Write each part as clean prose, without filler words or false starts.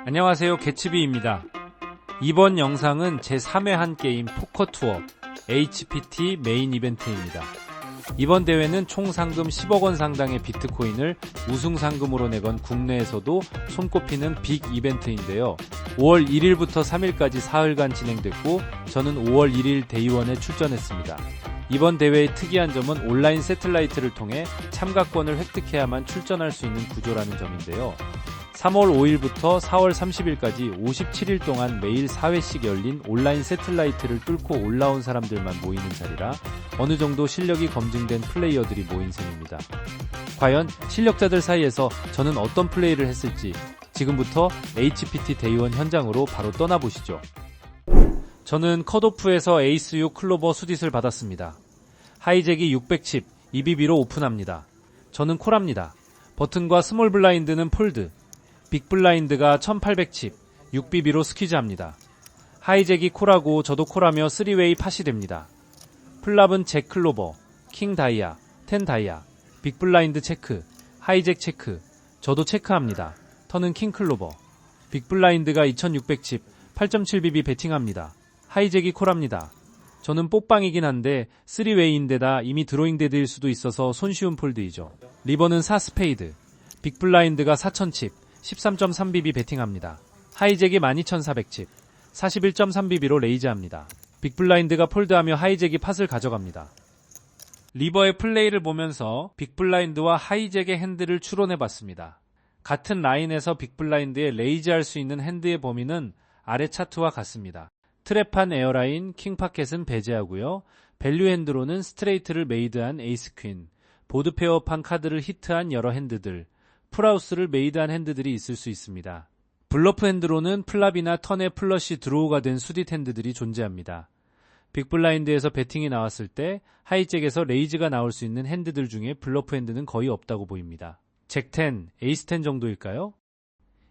안녕하세요, 개츠비입니다. 이번 영상은 제3회 한 게임 포커 투어 HPT 메인 이벤트입니다. 이번 대회는 총 상금 10억 원 상당의 비트코인을 우승 상금으로 내건 국내에서도 손꼽히는 빅 이벤트인데요. 5월 1일부터 3일까지 사흘간 진행됐고 저는 5월 1일 데이원에 출전했습니다. 이번 대회의 특이한 점은 온라인 새틀라이트를 통해 참가권을 획득해야만 출전할 수 있는 구조라는 점인데요. 3월 5일부터 4월 30일까지 57일 동안 매일 4회씩 열린 온라인 새틀라이트를 뚫고 올라온 사람들만 모이는 자리라 어느 정도 실력이 검증된 플레이어들이 모인 셈입니다. 과연 실력자들 사이에서 저는 어떤 플레이를 했을지 지금부터 HPT 데이원 현장으로 바로 떠나보시죠. 저는 컷오프에서 에이스 6 클로버 수딧을 받았습니다. 하이잭이 610, EBB로 오픈합니다. 저는 콜합니다. 버튼과 스몰 블라인드는 폴드, 빅 블라인드가 1810, 6BB로 스퀴즈합니다. 하이잭이 콜하고 저도 콜하며 3웨이 팟이 됩니다. 플랍은 잭 클로버, 킹 다이아, 10 다이아, 빅 블라인드 체크, 하이잭 체크, 저도 체크합니다. 턴은 킹 클로버, 빅 블라인드가 2610, 8.7BB 베팅합니다. 하이잭이 콜합니다. 저는 뽀빵이긴 한데 3웨이인데다 이미 드로잉 데드일 수도 있어서 손쉬운 폴드이죠. 리버는 4 스페이드, 빅 블라인드가 4010, 13.3BB 베팅합니다. 하이잭이 12410칩, 41.3BB로 레이즈합니다. 빅블라인드가 폴드하며 하이잭이 팟을 가져갑니다. 리버의 플레이를 보면서 빅블라인드와 하이잭의 핸드를 추론해봤습니다. 같은 라인에서 빅블라인드에 레이즈할 수 있는 핸드의 범위는 아래 차트와 같습니다. 트랩한 에어라인, 킹파켓은 배제하고요. 밸류 핸드로는 스트레이트를 메이드한 에이스 퀸, 보드 페어판 카드를 히트한 여러 핸드들, 풀하우스를 메이드한 핸드들이 있을 수 있습니다. 블러프 핸드로는 플랍이나 턴에 플러시 드로우가 된 수딧 핸드들이 존재합니다. 빅블라인드에서 배팅이 나왔을 때 하이잭에서 레이즈가 나올 수 있는 핸드들 중에 블러프 핸드는 거의 없다고 보입니다. 잭 10, 에이스 10 정도일까요?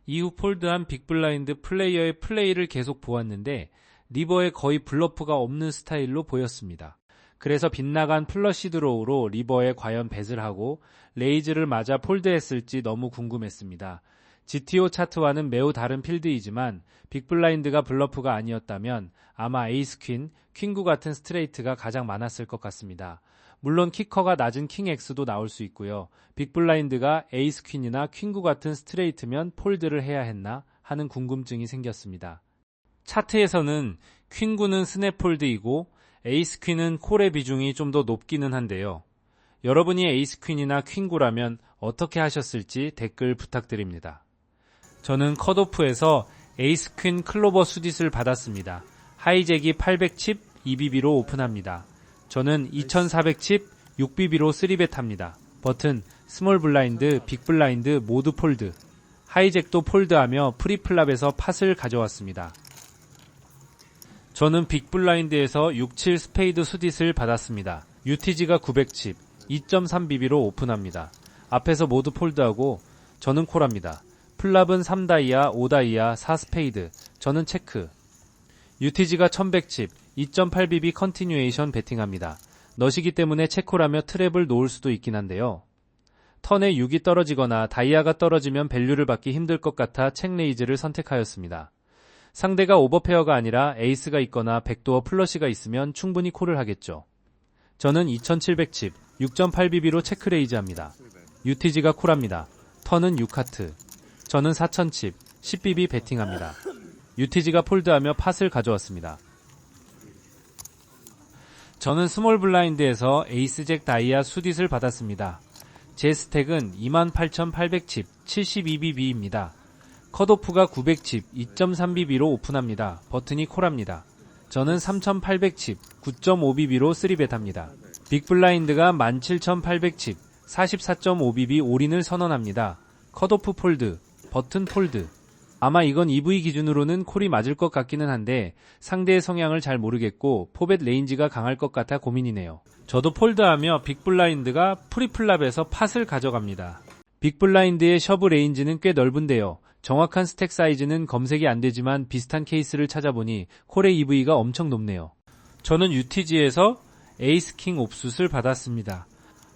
이후 폴드한 빅블라인드 플레이어의 플레이를 계속 보았는데 리버에 거의 블러프가 없는 스타일로 보였습니다. 그래서 빗나간 플러시 드로우로 리버에 과연 벳을 하고 레이즈를 맞아 폴드했을지 너무 궁금했습니다. GTO 차트와는 매우 다른 필드이지만 빅블라인드가 블러프가 아니었다면 아마 에이스 퀸, 퀸구 같은 스트레이트가 가장 많았을 것 같습니다. 물론 키커가 낮은 킹 X도 나올 수 있고요. 빅블라인드가 에이스 퀸이나 퀸구 같은 스트레이트면 폴드를 해야 했나 하는 궁금증이 생겼습니다. 차트에서는 퀸구는 스냅 폴드이고 에이스 퀸은 콜의 비중이 좀 더 높기는 한데요. 여러분이 에이스 퀸이나 퀸구라면 어떻게 하셨을지 댓글 부탁드립니다. 저는 컷오프에서 에이스 퀸 클로버 수딧을 받았습니다. 하이잭이 800칩 2BB로 오픈합니다. 저는 2400칩 6BB로 3벳 합니다. 버튼, 스몰 블라인드, 빅 블라인드 모두 폴드. 하이잭도 폴드하며 프리플랍에서 팟을 가져왔습니다. 저는 빅 블라인드에서 67 스페이드 수딧을 받았습니다. UTG가 900칩, 2.3BB로 오픈합니다. 앞에서 모두 폴드하고 저는 콜합니다. 플랍은 3다이아, 5다이아, 4 스페이드, 저는 체크. UTG가 1100칩, 2.8BB 컨티뉴에이션 베팅합니다. 너시기 때문에 체콜하며 트랩을 놓을 수도 있긴 한데요. 턴에 6이 떨어지거나 다이아가 떨어지면 밸류를 받기 힘들 것 같아 책레이즈를 선택하였습니다. 상대가 오버페어가 아니라 에이스가 있거나 백도어 플러시가 있으면 충분히 콜을 하겠죠. 저는 2700칩, 6.8BB로 체크레이즈 합니다. UTG가 콜합니다. 턴은 6하트. 저는 4000칩, 10BB 베팅합니다. UTG가 폴드하며 팟을 가져왔습니다. 저는 스몰 블라인드에서 에이스 잭 다이아 수딧을 받았습니다. 제 스택은 28800칩, 72BB입니다. 컷오프가 900칩, 2.3BB로 오픈합니다. 버튼이 콜합니다. 저는 3800칩, 9.5BB로 3벳 합니다. 빅 블라인드가 17800칩, 44.5BB 올인을 선언합니다. 컷오프 폴드, 버튼 폴드. 아마 이건 EV 기준으로는 콜이 맞을 것 같기는 한데 상대의 성향을 잘 모르겠고 포벳 레인지가 강할 것 같아 고민이네요. 저도 폴드하며 빅 블라인드가 프리플랍에서 팟을 가져갑니다. 빅 블라인드의 셔브 레인지는 꽤 넓은데요. 정확한 스택 사이즈는 검색이 안 되지만 비슷한 케이스를 찾아보니 콜의 EV가 엄청 높네요. 저는 UTG에서 에이스 킹 옵숫을 받았습니다.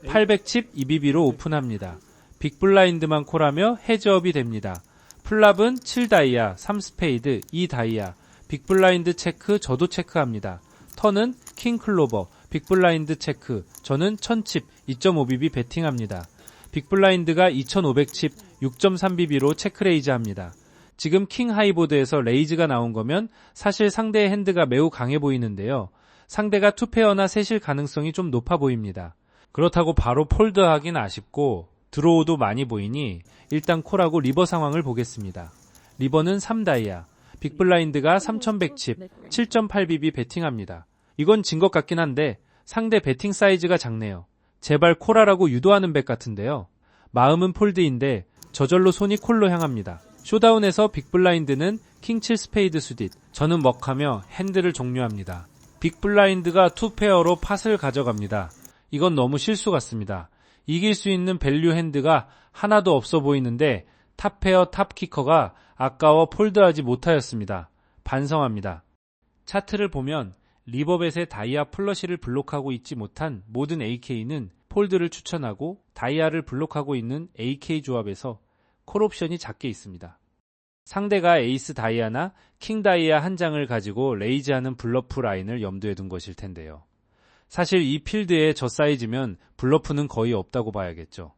800칩 EBB로 오픈합니다. 빅블라인드만 콜하며 헤즈업이 됩니다. 풀랍은 7다이아, 3스페이드, 2다이아, 빅블라인드 체크, 저도 체크합니다. 턴은 킹클로버, 빅블라인드 체크, 저는 1000칩, 2.5bb 베팅합니다. 빅블라인드가 2500칩, 6.3bb로 체크레이즈 합니다. 지금 킹 하이보드에서 레이즈가 나온 거면 사실 상대의 핸드가 매우 강해 보이는데요. 상대가 투페어나 셋일 가능성이 좀 높아 보입니다. 그렇다고 바로 폴드하긴 아쉽고 드로우도 많이 보이니 일단 콜하고 리버 상황을 보겠습니다. 리버는 3다이아, 빅블라인드가 3100칩, 7.8bb 베팅합니다. 이건 진 것 같긴 한데 상대 베팅 사이즈가 작네요. 제발 콜하라고 유도하는 bet 같은데요. 마음은 폴드인데 저절로 손이 콜로 향합니다. 쇼다운에서 빅블라인드는 킹 7 스페이드 수딧, 저는 먹하며 핸드를 종료합니다. 빅블라인드가 투페어로 팟을 가져갑니다. 이건 너무 실수 같습니다. 이길 수 있는 밸류 핸드가 하나도 없어 보이는데 탑페어 탑키커가 아까워 폴드하지 못하였습니다. 반성합니다. 차트를 보면 리버벳의 다이아 플러시를 블록하고 있지 못한 모든 AK는 폴드를 추천하고 다이아를 블록하고 있는 AK 조합에서 콜옵션이 작게 있습니다. 상대가 에이스 다이아나 킹 다이아 한 장을 가지고 레이즈하는 블러프 라인을 염두에 둔 것일 텐데요. 사실 이 필드에 저 사이즈면 블러프는 거의 없다고 봐야겠죠.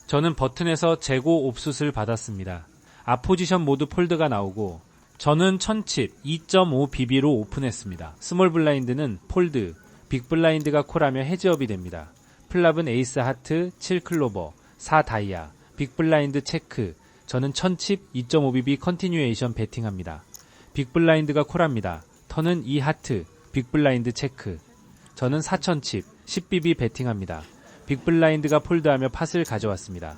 저는 버튼에서 재고 옵숫을 받았습니다. 앞포지션 모드 폴드가 나오고 저는 1000칩 2.5bb로 오픈했습니다. 스몰 블라인드는 폴드, 빅 블라인드가 콜하며 헤즈업이 됩니다. 플랍은 에이스 하트, 7클로버, 4다이아, 빅 블라인드 체크, 저는 1000칩 2.5bb 컨티뉴에이션 베팅합니다. 빅 블라인드가 콜합니다. 턴은 2하트, 빅 블라인드 체크, 저는 4000칩 10bb 베팅합니다. 빅 블라인드가 폴드하며 팟을 가져왔습니다.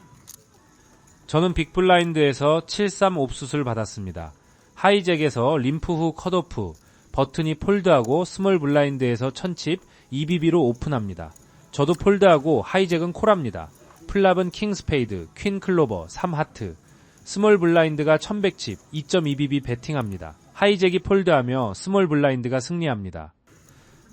저는 빅 블라인드에서 73 옵숫을 받았습니다. 하이잭에서 림프 후 컷오프, 버튼이 폴드하고 스몰 블라인드에서 1000칩 2bb로 오픈합니다. 저도 폴드하고 하이잭은 콜합니다. 플랍은 킹 스페이드, 퀸 클로버, 3하트, 스몰 블라인드가 1100칩 2.2bb 베팅합니다. 하이잭이 폴드하며 스몰 블라인드가 승리합니다.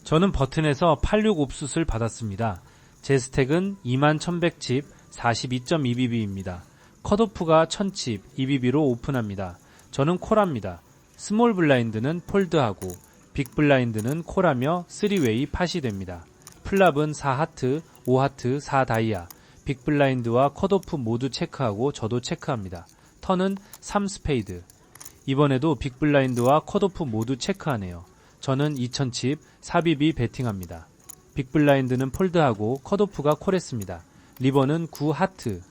저는 버튼에서 86 옵숫을 받았습니다. 제 스택은 21100칩 42.2bb입니다. 컷오프가 1000칩 2bb로 오픈합니다. 저는 콜합니다. 스몰 블라인드는 폴드하고 빅 블라인드는 콜하며 3웨이 팟이 됩니다. 플랍은 4하트, 5하트, 4다이아, 빅 블라인드와 컷오프 모두 체크하고 저도 체크합니다. 턴은 3스페이드. 이번에도 빅 블라인드와 컷오프 모두 체크하네요. 저는 2000칩 4bb 베팅합니다. 빅 블라인드는 폴드하고 컷오프가 콜했습니다. 리버는 9하트.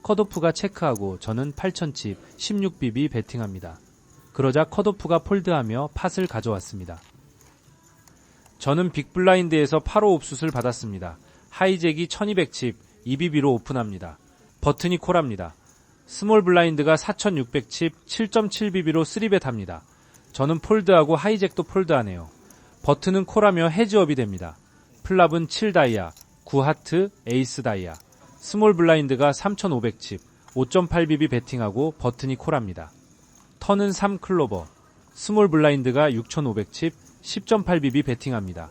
컷오프가 체크하고 저는 8000칩 16bb 베팅합니다. 그러자 컷오프가 폴드하며 팟을 가져왔습니다. 저는 빅 블라인드에서 8호 옵숫을 받았습니다. 하이잭이 1200칩 2bb로 오픈합니다. 버튼이 콜합니다. 스몰 블라인드가 4600칩 7.7bb로 3벳 합니다. 저는 폴드하고 하이잭도 폴드하네요. 버튼은 콜하며 헤즈업이 됩니다. 플랍은 7다이아, 9하트, 에이스 다이아, 스몰 블라인드가 3500칩 5.8bb 베팅하고 버튼이 콜합니다. 턴은 3클로버, 스몰 블라인드가 6500칩 10.8bb 베팅합니다.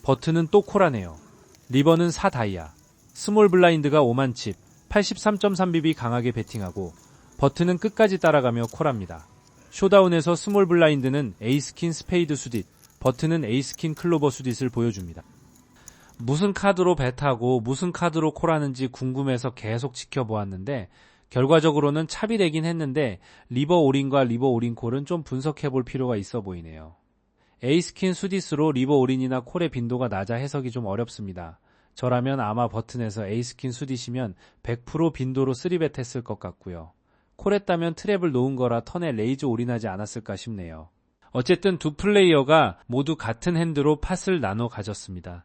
버튼은 또 콜하네요. 리버는 4다이아, 스몰 블라인드가 5만칩 83.3bb 강하게 베팅하고 버튼은 끝까지 따라가며 콜합니다. 쇼다운에서 스몰 블라인드는 에이스킨 스페이드 수딧, 버튼은 에이스킨 클로버 수딧을 보여줍니다. 무슨 카드로 벳하고 무슨 카드로 콜하는지 궁금해서 계속 지켜보았는데 결과적으로는 찹이 되긴 했는데 리버 올인과 리버 올인 콜은 좀 분석해볼 필요가 있어 보이네요. 에이스킨 수딧으로 리버 올인이나 콜의 빈도가 낮아 해석이 좀 어렵습니다. 저라면 아마 버튼에서 에이스킨 수딧이면 100% 빈도로 3벳 했을 것 같고요. 콜했다면 트랩을 놓은 거라 턴에 레이즈 올인하지 않았을까 싶네요. 어쨌든 두 플레이어가 모두 같은 핸드로 팟을 나눠 가졌습니다.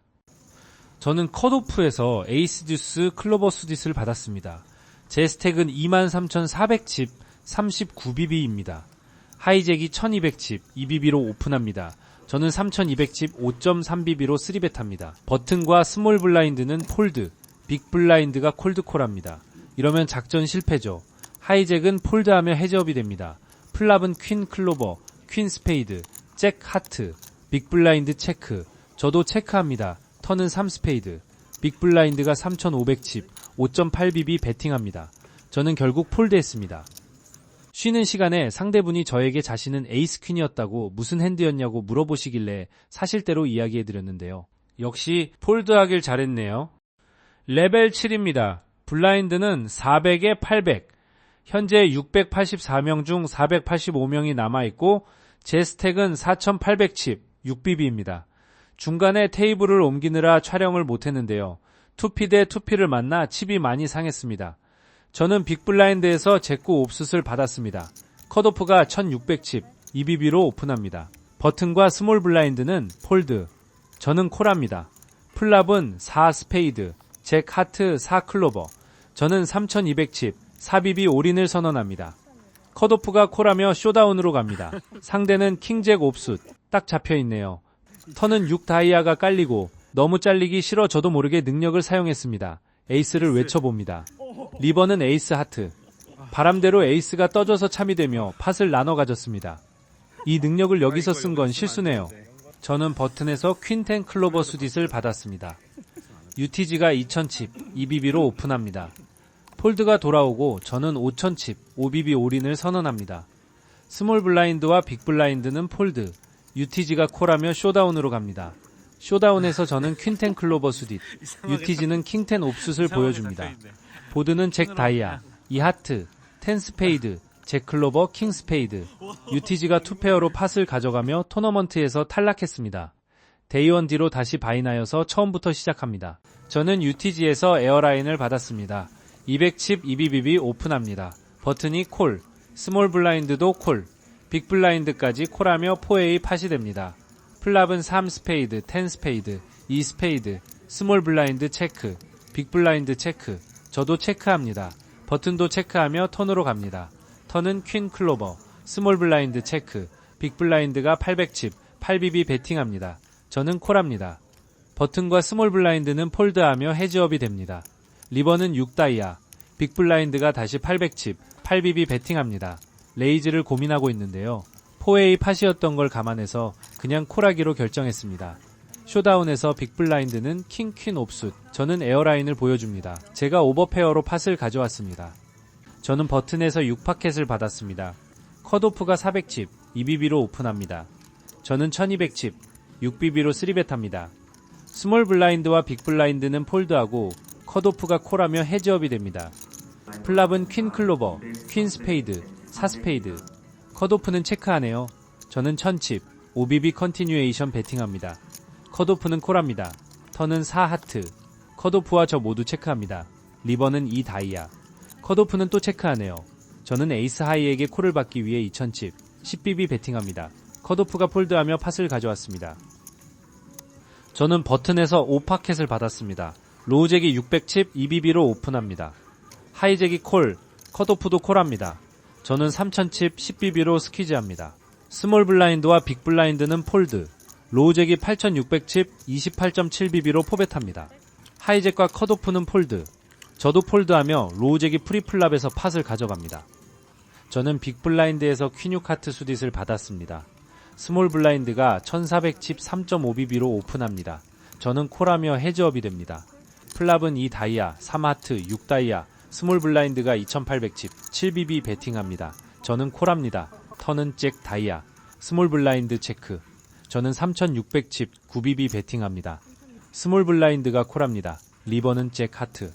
저는 컷오프에서 에이스 듀스 클로버 수딧을 받았습니다. 제 스택은 23400칩 39bb입니다. 하이잭이 1200칩 2bb로 오픈합니다. 저는 3200칩 5.3bb로 3벳 합니다. 버튼과 스몰 블라인드는 폴드, 빅 블라인드가 콜드콜합니다. 이러면 작전 실패죠. 하이잭은 폴드하며 헤즈업이 됩니다. 플랍은 퀸 클로버, 퀸 스페이드, 잭 하트, 빅 블라인드 체크, 저도 체크합니다. 턴은 3스페이드, 빅 블라인드가 3500칩 5.8bb 베팅합니다. 저는 결국 폴드했습니다. 쉬는 시간에 상대분이 저에게 자신은 에이스 퀸이었다고 무슨 핸드였냐고 물어보시길래 사실대로 이야기해드렸는데요. 역시 폴드하길 잘했네요. 레벨 7입니다. 블라인드는 400에 800. 현재 684명 중 485명이 남아있고 제 스택은 4800칩 6BB입니다. 중간에 테이블을 옮기느라 촬영을 못했는데요. 2P 대 2P를 만나 칩이 많이 상했습니다. 저는 빅블라인드에서 제꾸 옵숫을 받았습니다. 컷오프가 1600칩 2BB로 오픈합니다. 버튼과 스몰 블라인드는 폴드. 저는 콜합니다. 플랍은 4 스페이드, 잭 하트 4 클로버. 저는 3200칩 4BB 올인을 선언합니다. 컷오프가 콜하며 쇼다운으로 갑니다. 상대는 킹잭 옵숫. 딱 잡혀있네요. 턴은 6 다이아가 깔리고 너무 잘리기 싫어 저도 모르게 능력을 사용했습니다. 에이스를 외쳐봅니다. 리버는 에이스 하트. 바람대로 에이스가 떠져서 참이되며 팟을 나눠 가졌습니다. 이 능력을 여기서 쓴 건 실수네요. 저는 버튼에서 퀸텐 클로버 수딧을 받았습니다. UTG가 2000칩 2BB로 오픈합니다. 폴드가 돌아오고 저는 5000칩 5BB 올인을 선언합니다. 스몰 블라인드와 빅 블라인드는 폴드, UTG가 콜하며 쇼다운으로 갑니다. 쇼다운에서 저는 퀸텐 클로버 수딧, UTG는 킹텐 옵숫을 보여줍니다. 보드는 잭 다이아, 2 하트, 10 스페이드, 잭 클로버, 킹 스페이드. UTG가 2페어로 팟을 가져가며 토너먼트에서 탈락했습니다. 데이원 뒤로 다시 바이나여서 처음부터 시작합니다. 저는 UTG에서 에어라인을 받았습니다. 200칩 2BBB 오픈합니다. 버튼이 콜, 스몰 블라인드도 콜, 빅 블라인드까지 콜하며 4A 팟이 됩니다. 플랍은 3 스페이드, 10 스페이드, 2 스페이드, 스몰 블라인드 체크, 빅 블라인드 체크. 저도 체크합니다. 버튼도 체크하며 턴으로 갑니다. 턴은 퀸 클로버, 스몰 블라인드 체크, 빅 블라인드가 800칩, 8BB 베팅합니다. 저는 콜합니다. 버튼과 스몰 블라인드는 폴드하며 헤즈업이 됩니다. 리버는 6다이아, 빅 블라인드가 다시 800칩, 8BB 베팅합니다. 레이즈를 고민하고 있는데요. 4A 팟이었던 걸 감안해서 그냥 콜하기로 결정했습니다. 쇼다운에서 빅 블라인드는 킹 퀸 옵숫, 저는 에어라인을 보여줍니다. 제가 오버페어로 팟을 가져왔습니다. 저는 버튼에서 6파켓을 받았습니다. 컷오프가 400칩, 2BB로 오픈합니다. 저는 1200칩, 6BB로 3벳합니다. 스몰 블라인드와 빅 블라인드는 폴드하고 컷오프가 콜하며 헤즈업이 됩니다. 플랍은 퀸 클로버, 퀸 스페이드, 4 스페이드. 컷오프는 체크하네요. 저는 1000칩, 5BB 컨티뉴에이션 베팅합니다. 컷오프는 콜합니다. 턴은 4 하트. 컷오프와 저 모두 체크합니다. 리버는 2 다이아. 컷오프는 또 체크하네요. 저는 에이스 하이에게 콜을 받기 위해 2000칩, 10BB 베팅합니다. 컷오프가 폴드하며 팟을 가져왔습니다. 저는 버튼에서 5파켓을 받았습니다. 로우잭이 600칩 2BB로 오픈합니다. 하이잭이 콜, 컷오프도 콜합니다. 저는 3000칩 10BB로 스퀴즈합니다. 스몰 블라인드와 빅 블라인드는 폴드, 로우잭이 8600칩 28.7BB로 포벳합니다. 하이잭과 컷오프는 폴드, 저도 폴드하며 로우잭이 프리플랍에서 팟을 가져갑니다. 저는 빅 블라인드에서 퀸6 하트 수딧을 받았습니다. 스몰 블라인드가 1400칩 3.5BB로 오픈합니다. 저는 콜하며 헤즈업이 됩니다. 플랍은 2 다이아, 3 하트, 6 다이아, 스몰 블라인드가 2800칩, 7BB 베팅합니다. 저는 콜합니다. 턴은 잭 다이아, 스몰 블라인드 체크. 저는 3600칩, 9BB 베팅합니다. 스몰 블라인드가 콜합니다. 리버는 잭 하트.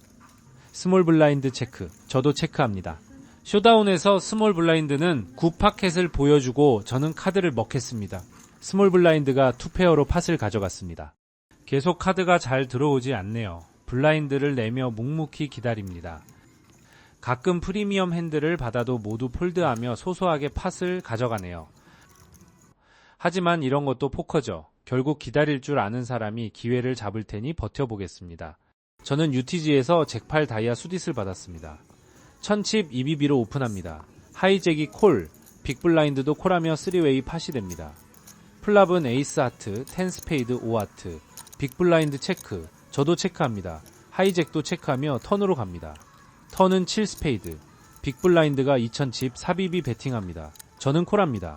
스몰 블라인드 체크. 저도 체크합니다. 쇼다운에서 스몰 블라인드는 9파켓을 보여주고 저는 카드를 먹겠습니다. 스몰 블라인드가 2페어로 팟을 가져갔습니다. 계속 카드가 잘 들어오지 않네요. 블라인드를 내며 묵묵히 기다립니다. 가끔 프리미엄 핸드를 받아도 모두 폴드하며 소소하게 팟을 가져가네요. 하지만 이런 것도 포커죠. 결국 기다릴 줄 아는 사람이 기회를 잡을 테니 버텨보겠습니다. 저는 UTG에서 잭8 다이아 수딧을 받았습니다. 1000칩 2BB로 오픈합니다. 하이잭이 콜, 빅블라인드도 콜하며 3웨이 팟이 됩니다. 플랍은 에이스 하트, 10 스페이드 5 하트, 빅블라인드 체크, 저도 체크합니다. 하이잭도 체크하며 턴으로 갑니다. 턴은 7 스페이드, 빅블라인드가 2000칩 4BB 베팅합니다. 저는 콜합니다.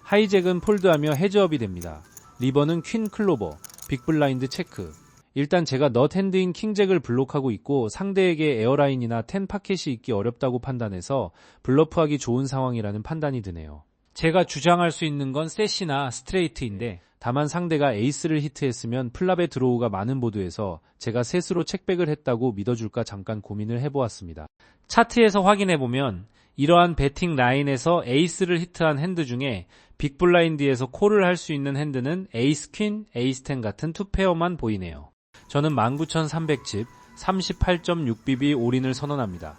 하이잭은 폴드하며 헤즈업이 됩니다. 리버는 퀸 클로버, 빅블라인드 체크, 일단 제가 넛 핸드인 킹잭을 블록하고 있고 상대에게 에어라인이나 10 파켓이 있기 어렵다고 판단해서 블러프하기 좋은 상황이라는 판단이 드네요. 제가 주장할 수 있는 건 셋이나 스트레이트인데 다만 상대가 에이스를 히트했으면 플랍의 드로우가 많은 보드에서 제가 셋으로 책백을 했다고 믿어줄까 잠깐 고민을 해보았습니다. 차트에서 확인해보면 이러한 배팅 라인에서 에이스를 히트한 핸드 중에 빅블라인드에서 콜을 할 수 있는 핸드는 에이스 퀸, 에이스 10 같은 투페어만 보이네요. 저는 19,300칩 38.6BB 올인을 선언합니다.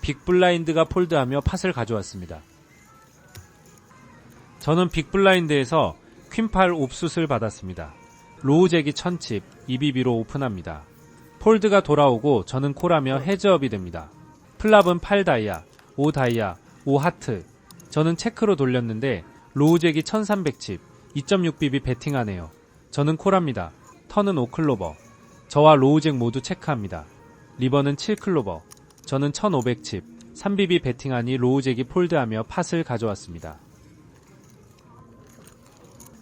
빅블라인드가 폴드하며 팟을 가져왔습니다. 저는 빅블라인드에서 퀸8 옵숫을 받았습니다. 로우잭이 1000칩 2BB로 오픈합니다. 폴드가 돌아오고 저는 콜하며 헤즈업이 됩니다. 플랍은 8다이아, 5다이아, 5하트. 저는 체크로 돌렸는데 로우잭이 1300칩 2.6BB 배팅하네요. 저는 콜합니다. 턴은 5클로버. 저와 로우잭 모두 체크합니다. 리버는 7클로버. 저는 1500칩 3BB 배팅하니 로우잭이 폴드하며 팟을 가져왔습니다.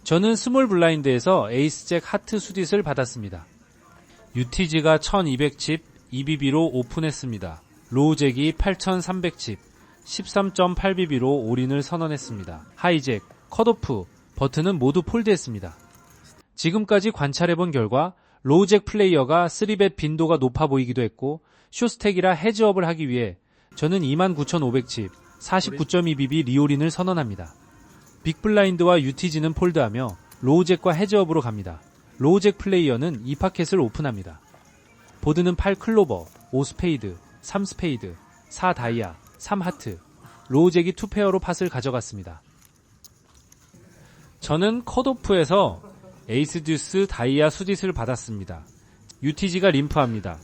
저는 스몰 블라인드에서 에이스잭 하트 수딧을 받았습니다. UTG가 1200칩 2BB로 오픈했습니다. 로우잭이 8300칩 13.8BB로 올인을 선언했습니다. 하이잭, 컷오프, 버튼은 모두 폴드했습니다. 지금까지 관찰해본 결과 로우잭 플레이어가 3벳 빈도가 높아 보이기도 했고 숏스택이라 헤즈업을 하기 위해 저는 29,500칩 49.2BB 리올인을 선언합니다. 빅블라인드와 UTG는 폴드하며 로우잭과 헤즈업으로 갑니다. 로우잭 플레이어는 2파켓을 오픈합니다. 보드는 8클로버, 5스페이드, 3스페이드, 4다이아, 3하트, 로우잭이 2페어로 팟을 가져갔습니다. 저는 컷오프에서 에이스 듀스 다이아 수딧을 받았습니다. UTG가 림프합니다.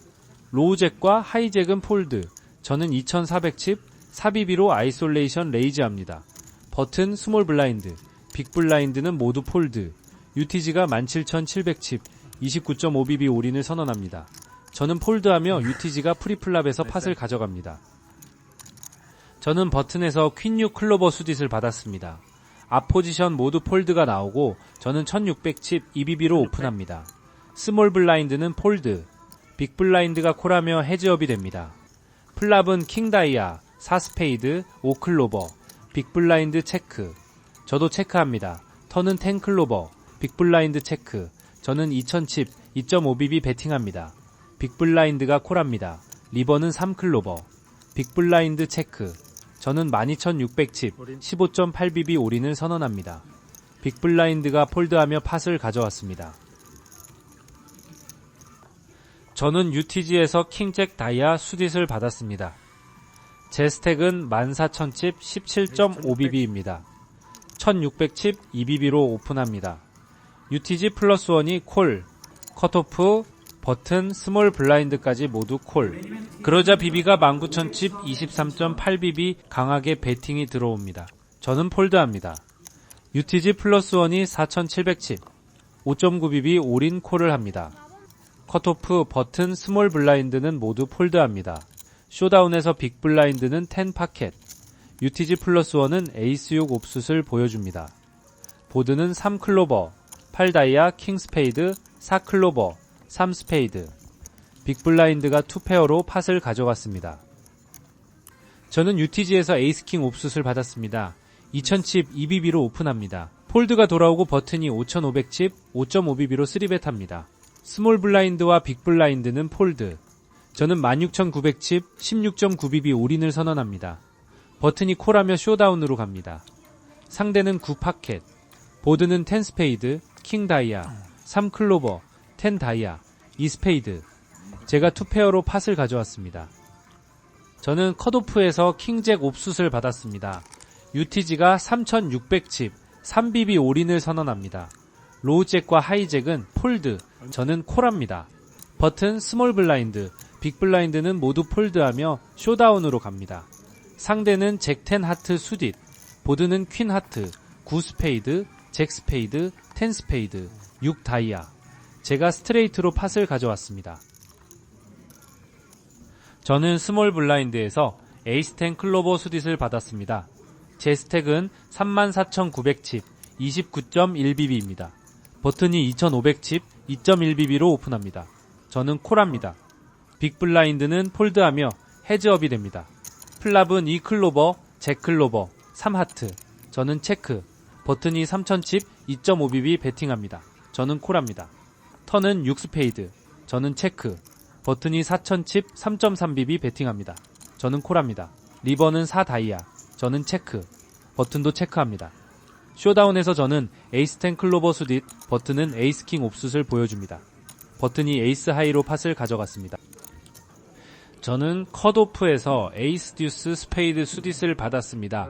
로우잭과 하이잭은 폴드, 저는 2400칩 4BB로 아이솔레이션 레이즈합니다. 버튼 스몰 블라인드, 빅 블라인드는 모두 폴드, UTG가 17700칩 29.5BB 올인을 선언합니다. 저는 폴드하며 UTG가 프리플랍에서 팟을 가져갑니다. 저는 버튼에서 퀸6 클로버 수딧을 받았습니다. 앞 포지션 모두 폴드가 나오고 저는 1600칩 2BB로 오픈합니다. 스몰 블라인드는 폴드, 빅 블라인드가 콜하며 헤즈업이 됩니다. 플랍은 킹 다이아, 4스페이드, 5클로버, 빅 블라인드 체크. 저도 체크합니다. 턴은 10 클로버, 빅 블라인드 체크. 저는 2000칩 2.5BB 배팅합니다. 빅 블라인드가 콜합니다. 리버는 3클로버, 빅 블라인드 체크. 저는 12600칩 15.8BB 올인을 선언합니다. 빅 블라인드가 폴드하며 팟을 가져왔습니다. 저는 UTG에서 킹잭 다이아 수딧을 받았습니다. 제 스택은 14000칩 17.5BB입니다. 1600칩 2BB로 오픈합니다. UTG 플러스 1이 콜, 컷오프, 버튼, 스몰 블라인드까지 모두 콜. 그러자 BB가 19000칩 23.8BB 강하게 배팅이 들어옵니다. 저는 폴드합니다. UTG 플러스 1이 4700칩 5.9BB 올인 콜을 합니다. 컷오프, 버튼, 스몰 블라인드는 모두 폴드합니다. 쇼다운에서 빅 블라인드는 10 파켓, UTG 플러스 1은 에이스6 옵숫을 보여줍니다. 보드는 3클로버, 8다이아, 킹스페이드, 4클로버, 3스페이드, 빅 블라인드가 2페어로 팟을 가져갔습니다. 저는 UTG에서 에이스킹 옵숫을 받았습니다. 2000칩 2BB로 오픈합니다. 폴드가 돌아오고 버튼이 5500칩 5.5BB로 3벳합니다. 스몰 블라인드와 빅 블라인드는 폴드. 저는 16900칩 16.9BB 올인을 선언합니다. 버튼이 콜하며 쇼다운으로 갑니다. 상대는 9파켓, 보드는 10 스페이드, 킹 다이아, 3 클로버, 10 다이아, 2 스페이드. 제가 2페어로 팟을 가져왔습니다. 저는 컷오프에서 킹잭 옵숫을 받았습니다. UTG가 3600칩 3BB 올인을 선언합니다. 로우잭과 하이잭은 폴드, 저는 콜합니다. 버튼 스몰 블라인드, 빅 블라인드는 모두 폴드하며 쇼다운으로 갑니다. 상대는 잭 10 하트 수딧, 보드는 퀸 하트, 9 스페이드, 잭 스페이드, 10 스페이드, 6 다이아. 제가 스트레이트로 팟을 가져왔습니다. 저는 스몰 블라인드에서 에이스 10 클로버 수딧을 받았습니다. 제 스택은 34900칩 29.1BB입니다. 버튼이 2500칩 2.1BB로 오픈합니다. 저는 콜합니다. 빅블라인드는 폴드하며 헤즈업이 됩니다. 플랍은 2클로버, 잭클로버, 3하트. 저는 체크. 버튼이 3000칩, 2.5BB 베팅합니다. 저는 콜합니다. 턴은 6스페이드. 저는 체크. 버튼이 4000칩, 3.3BB 베팅합니다. 저는 콜합니다. 리버는 4다이아. 저는 체크. 버튼도 체크합니다. 쇼다운에서 저는 에이스10 클로버 수딧, 버튼은 에이스킹 옵숫을 보여줍니다. 버튼이 에이스 하이로 팟을 가져갔습니다. 저는 컷오프에서 에이스 듀스 스페이드 수딧을 받았습니다.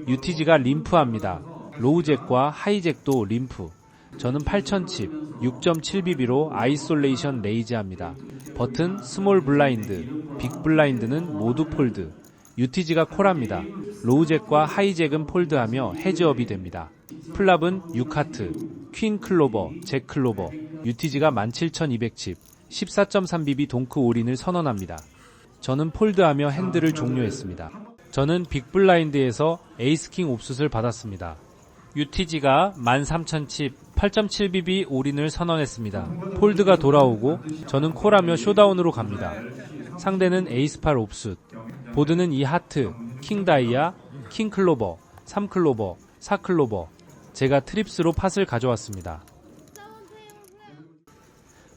UTG가 림프합니다. 로우잭과 하이잭도 림프. 저는 8000칩, 6.7BB로 아이솔레이션 레이즈합니다. 버튼 스몰 블라인드, 빅 블라인드는 모두 폴드. UTG가 콜합니다. 로우잭과 하이잭은 폴드하며 헤즈업이 됩니다. 플랍은 6하트, 퀸 클로버, 잭 클로버. UTG가 17200칩, 14.3BB 동크 올인을 선언합니다. 저는 폴드하며 핸들을 종료했습니다. 저는 빅블라인드에서 에이스킹 옵숫을 받았습니다. UTG가 13000칩, 8.7BB 올인을 선언했습니다. 폴드가 돌아오고 저는 콜하며 쇼다운으로 갑니다. 상대는 에이스8 옵숫. 보드는 2하트, 킹 다이아, 킹 클로버, 3클로버, 4클로버. 제가 트립스로 팟을 가져왔습니다.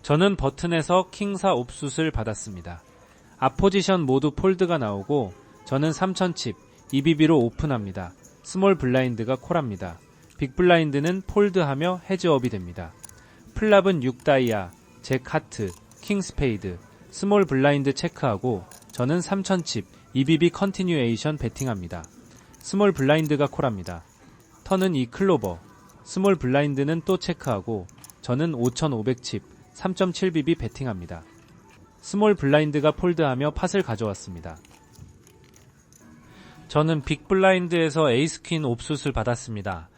저는 버튼에서 킹4 옵숫을 받았습니다. 앞포지션 모두 폴드가 나오고 저는 3000칩, 2BB로 오픈합니다. 스몰 블라인드가 콜합니다. 빅 블라인드는 폴드하며 헤즈업이 됩니다. 플랍은 6다이아, 잭 하트, 킹 스페이드, 스몰 블라인드 체크하고 저는 3000칩, 2BB 컨티뉴에이션 베팅합니다. 스몰 블라인드가 콜합니다. 턴은 2클로버, 스몰 블라인드는 또 체크하고 저는 5500칩, 3.7BB 베팅합니다. 스몰 블라인드가 폴드하며 팟을 가져왔습니다. 저는 빅 블라인드에서 에이스 퀸 옵숫을 받았습니다.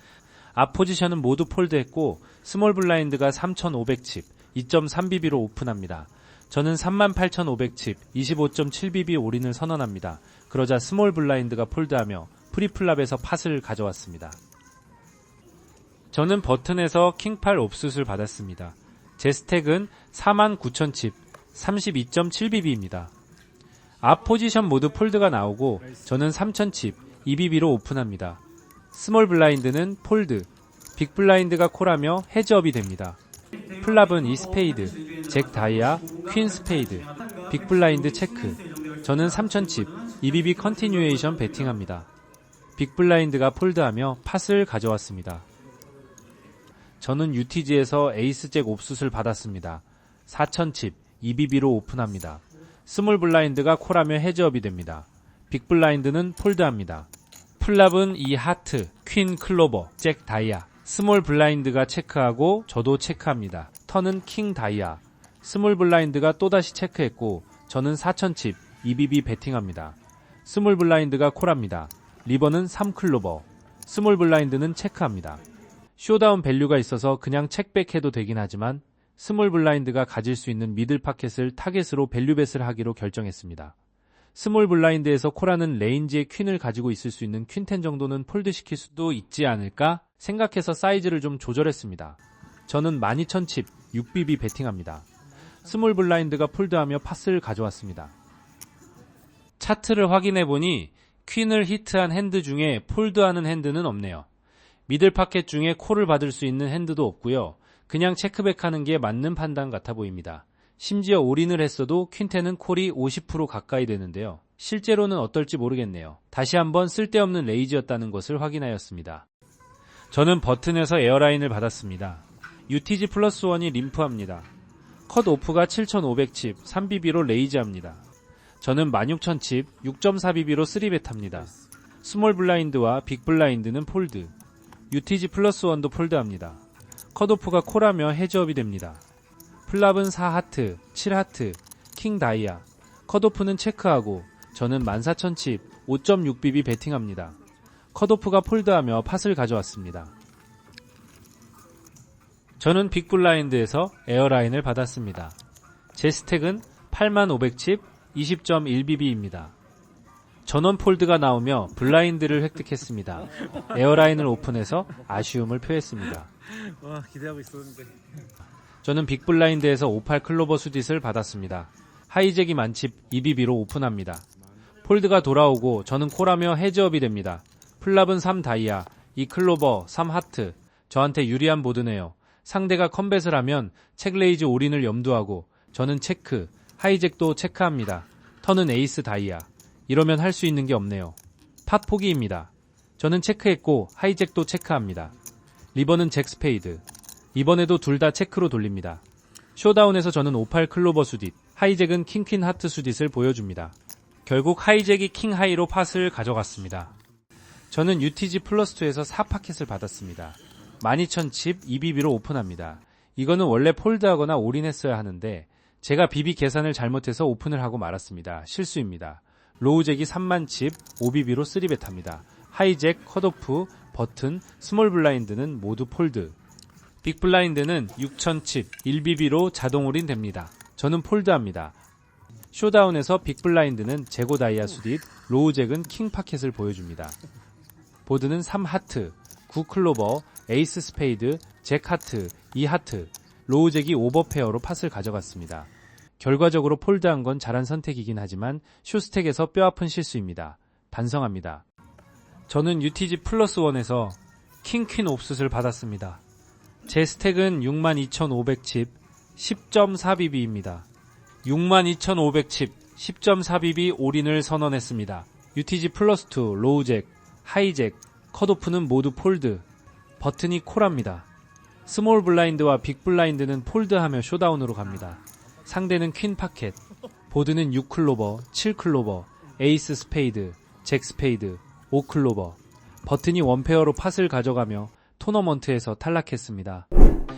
앞 포지션은 모두 폴드했고 스몰 블라인드가 3500칩, 2.3BB로 오픈합니다. 저는 38500칩, 25.7BB 올인을 선언합니다. 그러자 스몰 블라인드가 폴드하며 프리플랍에서 팟을 가져왔습니다. 저는 버튼에서 킹8 옵숫을 받았습니다. 제 스택은 49000칩, 32.7BB입니다. 앞 포지션 모두 폴드가 나오고 저는 3000칩, 2BB로 오픈합니다. 스몰 블라인드는 폴드, 빅 블라인드가 콜하며 헤즈업이 됩니다. 플랍은 2스페이드, 잭 다이아, 퀸 스페이드, 빅 블라인드 체크. 저는 3000칩, 2BB 컨티뉴에이션 베팅합니다. 빅 블라인드가 폴드하며 팟을 가져왔습니다. 저는 UTG에서 에이스 잭 옵숫을 받았습니다. 4000칩, 2BB로 오픈합니다. 스몰 블라인드가 콜하며 헤즈업이 됩니다. 빅 블라인드는 폴드합니다. 플랍은 2하트, 퀸 클로버, 잭 다이아. 스몰 블라인드가 체크하고 저도 체크합니다. 턴은 킹 다이아. 스몰 블라인드가 또다시 체크했고 저는 4000칩, 2BB 베팅합니다. 스몰 블라인드가 콜합니다. 리버는 3클로버. 스몰 블라인드는 체크합니다. 쇼다운 밸류가 있어서 그냥 책백해도 되긴 하지만 스몰 블라인드가 가질 수 있는 미들 파켓을 타겟으로 밸류벳을 하기로 결정했습니다. 스몰 블라인드에서 콜하는 레인지의 퀸을 가지고 있을 수 있는 퀸10 정도는 폴드시킬 수도 있지 않을까 생각해서 사이즈를 좀 조절했습니다. 저는 12000칩, 6BB 베팅합니다. 스몰 블라인드가 폴드하며 팟을 가져왔습니다. 차트를 확인해보니 퀸을 히트한 핸드 중에 폴드하는 핸드는 없네요. 미들 파켓 중에 콜을 받을 수 있는 핸드도 없고요. 그냥 체크백하는 게 맞는 판단 같아 보입니다. 심지어 올인을 했어도 퀸10은 콜이 50% 가까이 되는데요. 실제로는 어떨지 모르겠네요. 다시 한번 쓸데없는 레이즈였다는 것을 확인하였습니다. 저는 버튼에서 에어라인을 받았습니다. UTG 플러스 1이 림프합니다. 컷 오프가 7500칩, 3BB로 레이즈합니다. 저는 16000칩, 6.4BB로 3벳합니다. 스몰 블라인드와 빅 블라인드는 폴드. UTG 플러스 1도 폴드합니다. 컷오프가 콜하며 헤즈업이 됩니다. 플랍은 4하트, 7하트, 킹 다이아. 컷오프는 체크하고 저는 14000칩, 5.6BB 베팅합니다. 컷오프가 폴드하며 팟을 가져왔습니다. 저는 빅 블라인드에서 에어라인을 받았습니다. 제 스택은 8500칩, 20.1BB입니다. 전원 폴드가 나오며 블라인드를 획득했습니다. 에어라인을 오픈해서 아쉬움을 표했습니다. 와, 기대하고 있었는데. 저는 빅블라인드에서 58 클로버 수딧을 받았습니다. 하이잭이 만칩 EBB로 오픈합니다. 폴드가 돌아오고 저는 콜하며 헤즈업이 됩니다. 플랍은 3 다이아, 2 클로버, 3 하트. 저한테 유리한 보드네요. 상대가 컴뱃을 하면 체크레이즈 올인을 염두하고 저는 체크, 하이잭도 체크합니다. 턴은 에이스 다이아. 이러면 할 수 있는 게 없네요. 팟 포기입니다. 저는 체크했고 하이잭도 체크합니다. 리버는 잭 스페이드. 이번에도 둘 다 체크로 돌립니다. 쇼다운에서 저는 58 클로버 수딧, 하이잭은 킹퀸 하트 수딧을 보여줍니다. 결국 하이잭이 킹 하이로 팟을 가져갔습니다. 저는 UTG 플러스2에서 4파켓을 받았습니다. 12,000칩 EBB로 오픈합니다. 이거는 원래 폴드하거나 올인했어야 하는데 제가 BB 계산을 잘못해서 오픈을 하고 말았습니다. 실수입니다. 로우잭이 30,000칩 OBB로 3벳합니다. 하이잭, 컷오프, 버튼, 스몰 블라인드는 모두 폴드. 빅블라인드는 6,000칩 1BB로 자동 올인됩니다. 저는 폴드합니다. 쇼다운에서 빅블라인드는 제고 다이아 수딧, 로우잭은 킹 파켓을 보여줍니다. 보드는 3 하트, 9 클로버, 에이스 스페이드, 잭 하트, 2 하트, 로우잭이 오버페어로 팟을 가져갔습니다. 결과적으로 폴드한 건 잘한 선택이긴 하지만 쇼스택에서 뼈아픈 실수입니다. 반성합니다. 저는 UTG 플러스1에서 킹퀸 옵숫을 받았습니다. 제 스택은 62,500칩 10.4BB입니다. 62,500칩 10.4BB 올인을 선언했습니다. UTG 플러스2, 로우잭, 하이잭, 컷오프는 모두 폴드, 버튼이 콜합니다. 스몰 블라인드와 빅 블라인드는 폴드하며 쇼다운으로 갑니다. 상대는 퀸 파켓, 보드는 6 클로버, 7 클로버, 에이스 스페이드, 잭 스페이드, 5 클로버, 버튼이 원페어로 팟을 가져가며 토너먼트에서 탈락했습니다.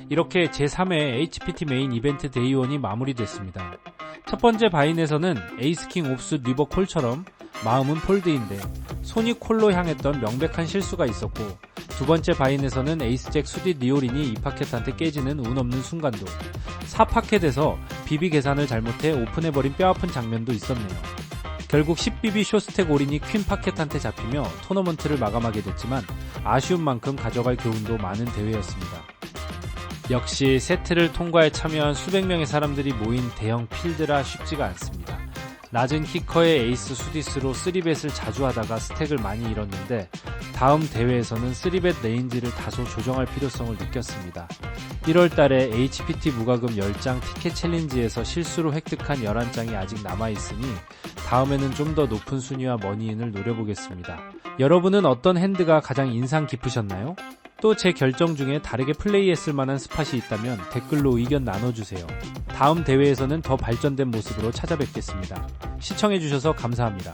이렇게 제3회 HPT 메인 이벤트 데이1이 마무리됐습니다. 첫 번째 바인에서는 에이스킹 옵숫 리버 콜처럼 마음은 폴드인데 손이 콜로 향했던 명백한 실수가 있었고, 두 번째 바인에서는 에이스잭 수딧 리올인이 2파켓한테 깨지는 운 없는 순간도, 4파켓에서 BB 계산을 잘못해 오픈해버린 뼈아픈 장면도 있었네요. 결국 10BB 쇼스택 올인이 퀸 파켓한테 잡히며 토너먼트를 마감하게 됐지만 아쉬운 만큼 가져갈 교훈도 많은 대회였습니다. 역시 세트를 통과에 참여한 수백 명의 사람들이 모인 대형 필드라 쉽지가 않습니다. 낮은 키커의 에이스 수디스로 3벳을 자주 하다가 스택을 많이 잃었는데 다음 대회에서는 3벳 레인지를 다소 조정할 필요성을 느꼈습니다. 1월달에 HPT 무과금 10장 티켓 챌린지에서 실수로 획득한 11장이 아직 남아있으니 다음에는 좀 더 높은 순위와 머니인을 노려보겠습니다. 여러분은 어떤 핸드가 가장 인상 깊으셨나요? 또 제 결정 중에 다르게 플레이했을 만한 스팟이 있다면 댓글로 의견 나눠주세요. 다음 대회에서는 더 발전된 모습으로 찾아뵙겠습니다. 시청해주셔서 감사합니다.